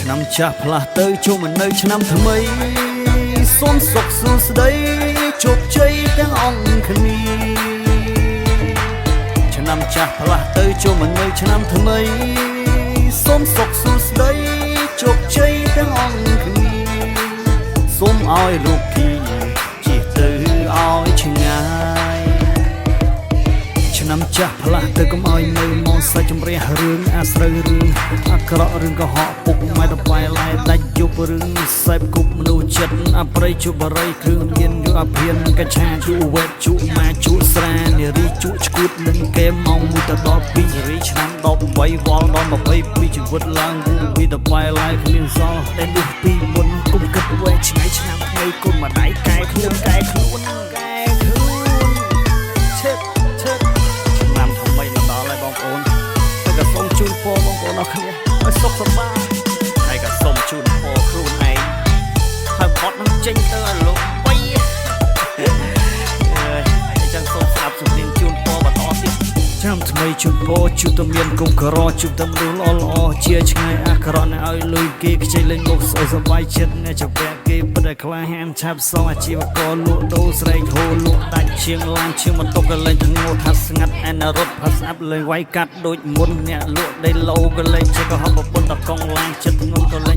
ឆ្នាំចាស់ផ្លាស់ទៅចូលមកនៅឆ្នាំថ្មីសូមសុខសួស្តីជោគជ័យទាំងអង្គគ្នាឆ្នាំចាស់ផ្លាស់ទៅចូលមកនៅឆ្នាំថ្មីសូមសុខសួស្តីជោគជ័យទាំងអង្គគ្នាសូមឲ្យលោកធីជិះទៅឲ្យឆ្ងាយឆ្នាំចាស់ផ្លាស់ទៅកុំឲ្យនៅមកសាច់ជំរះរឿងអាស្រូវរឿងអាក្រក់រឿងកុហកពុកម៉ែតបែឡែដាច់យប់រឿងសេពគប់មនុស្សចិត្តអប្រៃជបរិយគ្រឿងមានយុអភិនកញ្ឆាជូវេតជូម៉ាជូស្រានារីជូឈួតនឹងកេម៉ោងមួយទៅដល់2រីឆ្នាំ18វល់ដល់22ជីវិតឡើងពីតបែឡែគ្មានសល់តែនេះពីមុនគុំគិតវែងឆ្ងាយឆ្នាំថ្មីគុំម្ដាយកែខ្លួនកែខ្លួនឆ្នាំថ្មីមកដល់ហើយបងប្អូនហើយក៏សូមជូនពរបងប្អូនអរគ្នាឲ្យសុខសប្បាយហើយក៏សូមជូនពរខ្លួនឯងហើយផុតនឹងចេញទៅឲ្យលោកបីអញ្ចឹងសូមស្ដាប់សំឡេងជូនពរបន្តទៀតឆ្នាំថ្មីជូនពរជួបតែមានគុំក្រជួបតែមនុស្សល្អជាឆ្ងាយអាក្រក់ឲ្យលុយគេខ្ចីលេងមុខស្អុយសប្បាយចិត្តអ្នកចពាក់គេពិតតែក្លាហានឆាប់សងអាជីវករលក់ដូរស្រែកហូរលក់ដាច់ជាងឡានជាងបន្ទប់ក៏លេងធ្ងោថាស្ងាត់អែនរត់ផាស្អាប់លេងវាយកាត់ដូចមុនអ្នកលក់ដីឡូក៏លេងជាកុហកប្រពន្ធតកង់ឡានចិត្តធ្ងន់ក៏លេង